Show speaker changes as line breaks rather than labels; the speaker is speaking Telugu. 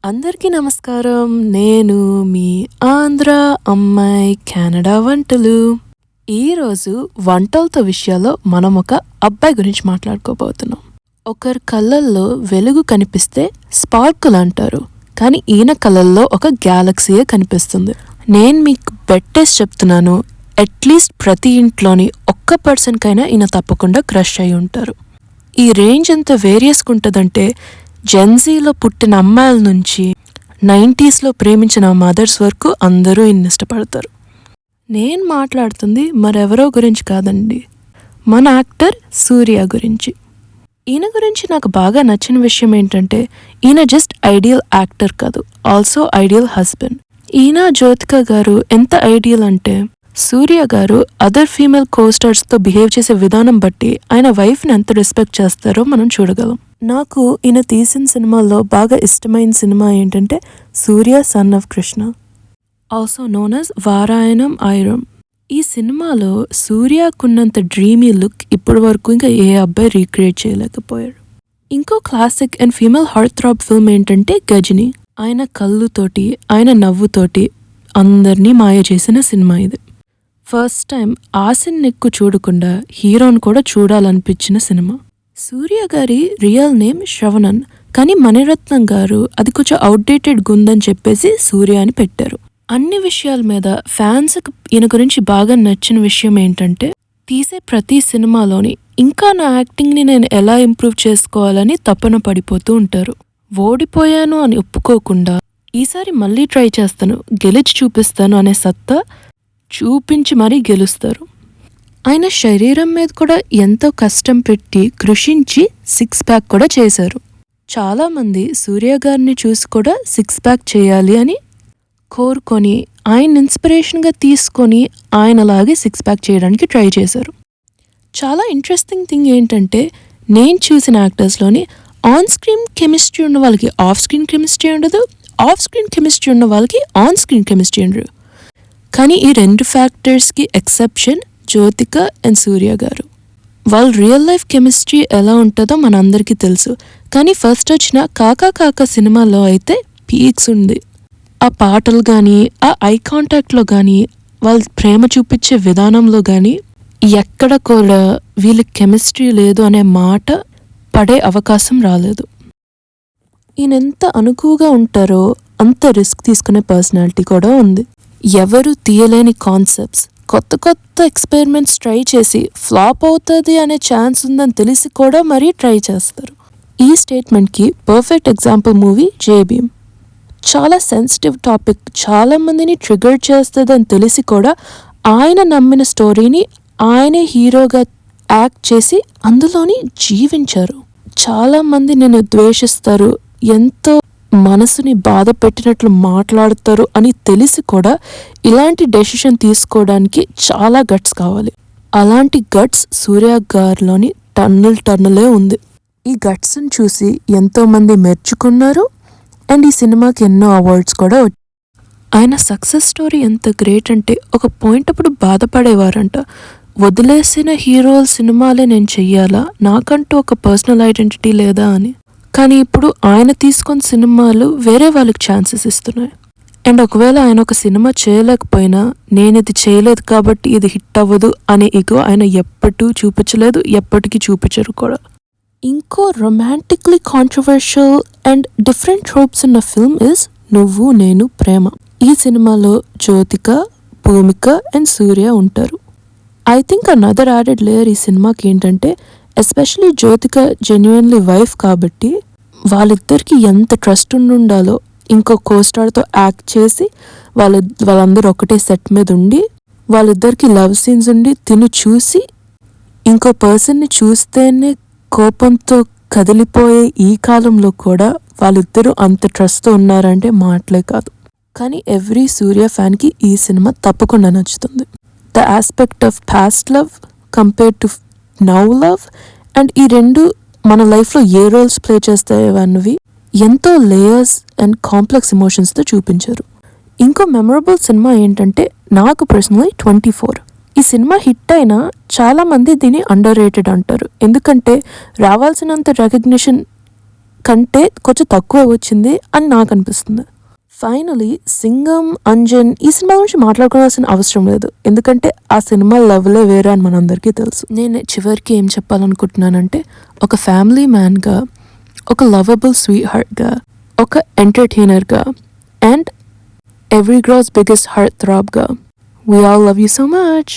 అందరికీ నమస్కారం. నేను మీ ఆంధ్ర అమ్మాయి కెనడా వంటలు. ఈరోజు వంటలతో విషయాల్లో మనం ఒక అబ్బాయి గురించి మాట్లాడుకోబోతున్నాం. ఒకరి కళ్ళల్లో వెలుగు కనిపిస్తే స్పార్కుల్ అంటారు, కానీ ఈయన కళ్ళల్లో ఒక గ్యాలక్సీయే కనిపిస్తుంది. నేను మీకు బెట్టేసి చెప్తున్నాను, అట్లీస్ట్ ప్రతి ఇంట్లోని ఒక్క పర్సన్కైనా ఈయన తప్పకుండా క్రష్ అయి ఉంటారు. ఈ రేంజ్ ఎంత వేరియస్గా ఉంటుందంటే జెన్జీలో పుట్టిన అమ్మాయిల నుంచి 90స్లో ప్రేమించిన మదర్స్ వరకు అందరూ ఈయన్ని ఇష్టపడతారు. నేను మాట్లాడుతుంది మరెవరో గురించి కాదండి, మన యాక్టర్ సూర్య గురించి. ఈయన గురించి నాకు బాగా నచ్చిన విషయం ఏంటంటే ఈయన జస్ట్ ఐడియల్ యాక్టర్ కాదు, ఆల్సో ఐడియల్ హస్బెండ్. ఈయన జ్యోతిక గారు ఎంత ఐడియల్ అంటే సూర్య గారు అదర్ ఫీమేల్ కోస్టార్స్తో బిహేవ్ చేసే విధానం బట్టి ఆయన వైఫ్ని ఎంత రెస్పెక్ట్ చేస్తారో మనం చూడగలం. నాకు ఈయన తీసిన సినిమాల్లో బాగా ఇష్టమైన సినిమా ఏంటంటే Surya son of Krishna, also known as Vaaranam Aayiram. ఈ సినిమాలో సూర్యకున్నంత డ్రీమీ లుక్ ఇప్పటి వరకు ఇంకా ఏ అబ్బాయి రీక్రియేట్ చేయలేకపోయాడు. ఇంకో classic and female heart throb film ఏంటంటే గజని. ఆయన కళ్ళుతోటి ఆయన నవ్వుతోటి అందరినీ మాయ చేసిన సినిమా ఇది. ఫస్ట్ టైం ఆసిన్ నెక్కు చూడకుండా హీరోని కూడా చూడాలనిపించిన సినిమా. సూర్య గారి రియల్ నేమ్ శ్రవణన్, కానీ మణిరత్నం గారు అది కొంచెం అవుట్డేటెడ్ గుందని చెప్పేసి సూర్య అని పెట్టారు. అన్ని విషయాల మీద ఫ్యాన్స్కి ఈయన గురించి బాగా నచ్చిన విషయం ఏంటంటే తీసే ప్రతి సినిమాలోని ఇంకా నా యాక్టింగ్ని నేను ఎలా ఇంప్రూవ్ చేసుకోవాలని తపన పడిపోతూ ఉంటారు. ఓడిపోయాను అని ఒప్పుకోకుండా ఈసారి మళ్ళీ ట్రై చేస్తాను, గెలిచి చూపిస్తాను అనే సత్తా చూపించి మరీ గెలుస్తారు. ఆయన శరీరం మీద కూడా ఎంతో కష్టం పెట్టి కృషించి 6 ప్యాక్ కూడా చేశారు. చాలామంది సూర్య గారిని చూసి కూడా 6 ప్యాక్ చేయాలి అని కోరుకొని ఆయన ఇన్స్పిరేషన్గా తీసుకొని ఆయనలాగే 6 ప్యాక్ చేయడానికి ట్రై చేశారు. చాలా ఇంట్రెస్టింగ్ థింగ్ ఏంటంటే నేను చూసిన యాక్టర్స్లోని ఆన్ స్క్రీన్ కెమిస్ట్రీ ఉన్న వాళ్ళకి ఆఫ్ స్క్రీన్ కెమిస్ట్రీ ఉండదు, ఆఫ్ స్క్రీన్ కెమిస్ట్రీ ఉన్న వాళ్ళకి ఆన్ స్క్రీన్ కెమిస్ట్రీ ఉండదు. కానీ ఈ 2 ఫ్యాక్టర్స్కి ఎక్సెప్షన్ జ్యోతిక అండ్ సూర్య గారు. వాళ్ళ రియల్ లైఫ్ కెమిస్ట్రీ ఎలా ఉంటుందో మనందరికీ తెలుసు, కానీ ఫస్ట్ వచ్చిన కాకా కాకా సినిమాలో అయితే పీక్స్ ఉంది. ఆ పాటలు కానీ ఆ ఐ కాంటాక్ట్లో కానీ వాళ్ళ ప్రేమ చూపించే విధానంలో కానీ ఎక్కడ కూడా వీళ్ళకి కెమిస్ట్రీ లేదు అనే మాట పడే అవకాశం రాలేదు. ఈయన ఎంత అనుకువగా ఉంటారో అంత రిస్క్ తీసుకునే పర్సనాలిటీ కూడా ఉంది. ఎవరు తీయలేని కాన్సెప్ట్స్, కొత్త కొత్త ఎక్స్పెరిమెంట్స్ ట్రై చేసి ఫ్లాప్ అవుతుంది అనే ఛాన్స్ ఉందని తెలిసి కూడా మరీ ట్రై చేస్తారు. ఈ స్టేట్మెంట్కి పర్ఫెక్ట్ ఎగ్జాంపుల్ మూవీ జై భీమ్. చాలా సెన్సిటివ్ టాపిక్, చాలామందిని ట్రిగర్ చేస్తుందని తెలిసి కూడా ఆయన నమ్మిన స్టోరీని ఆయనే హీరోగా యాక్ట్ చేసి అందులోని జీవించారు. చాలామంది నేను ద్వేషిస్తారు, ఎంతో మనసుని బాధ పెట్టినట్లు మాట్లాడతారు అని తెలిసి కూడా ఇలాంటి డెసిషన్ తీసుకోవడానికి చాలా గట్స్ కావాలి. అలాంటి గట్స్ సూర్య గారిలోని టన్నులే ఉంది. ఈ గట్స్ని చూసి ఎంతోమంది మెచ్చుకున్నారు అండ్ ఈ సినిమాకి ఎన్నో అవార్డ్స్ కూడా వచ్చాయి. ఆయన సక్సెస్ స్టోరీ ఎంత గ్రేట్ అంటే ఒక పాయింట్ అప్పుడు బాధపడేవారంట, వదిలేసిన హీరోల సినిమాలే నేను చెయ్యాలా, నాకంటూ ఒక పర్సనల్ ఐడెంటిటీ లేదా అని. కానీ ఇప్పుడు ఆయన తీసుకున్న సినిమాలు వేరే వాళ్ళకి ఛాన్సెస్ ఇస్తున్నాయి. అండ్ ఒకవేళ ఆయన ఒక సినిమా చేయలేకపోయినా నేను ఇది చేయలేదు కాబట్టి ఇది హిట్ అవ్వదు అనే ఇగో ఆయన ఎప్పటికీ చూపించలేదు, ఎప్పటికీ చూపించరు కూడా. ఇంకో రొమాంటిక్లీ కాంట్రవర్షియల్ అండ్ డిఫరెంట్ ట్రోప్స్ ఉన్న ఫిల్మ్ ఇస్ నువ్వు నేను ప్రేమ. ఈ సినిమాలో జ్యోతిక, భూమిక అండ్ సూర్య ఉంటారు. I think another added layer ఈ సినిమాకి ఏంటంటే ఎస్పెషలీ జ్యోతిక జెన్యున్లీ వైఫ్ కాబట్టి వాళ్ళిద్దరికి ఎంత ట్రస్ట్ ఉండాలో ఇంకో కోస్టార్తో యాక్ట్ చేసి వాళ్ళందరూ ఒకటే సెట్ మీద ఉండి వాళ్ళిద్దరికి లవ్ సీన్స్ ఉండి తిని చూసి ఇంకో పర్సన్ని చూస్తేనే కోపంతో కదిలిపోయే ఈ కాలంలో కూడా వాళ్ళిద్దరూ అంత ట్రస్ట్తో ఉన్నారంటే మాటలే కాదు. కానీ ఎవ్రీ సూర్య ఫ్యాన్కి ఈ సినిమా తప్పకుండా నచ్చుతుంది. The aspect of past love compared to now love and ఈ రెండు మన లైఫ్లో ఏ రోల్స్ ప్లే చేస్తాయి అన్నవి ఎంతో లేయర్స్ అండ్ కాంప్లెక్స్ ఎమోషన్స్తో చూపించారు. ఇంకో మెమరబుల్ సినిమా ఏంటంటే నాకు పర్సనలీ 24. ఈ సినిమా హిట్ అయినా చాలామంది దీన్ని అండర్ రేటెడ్ అంటారు, ఎందుకంటే రావాల్సినంత రికగ్నిషన్ కంటే కొంచెం తక్కువ వచ్చింది అని నాకు అనిపిస్తుంది. ఫైనలీ సింగం, అంజన్ ఈ సినిమా గురించి మాట్లాడుకోవాల్సిన అవసరం లేదు, ఎందుకంటే ఆ సినిమా లెవెలే వేరే అని మనందరికీ తెలుసు. నేను చివరికి ఏం చెప్పాలనుకుంటున్నానంటే, ఒక ఫ్యామిలీ మ్యాన్గా, ఒక లవబుల్ స్వీట్ హార్ట్గా, ఒక ఎంటర్టైనర్గా and every girl's biggest heart థ్రాబ్గా, we all love you so much.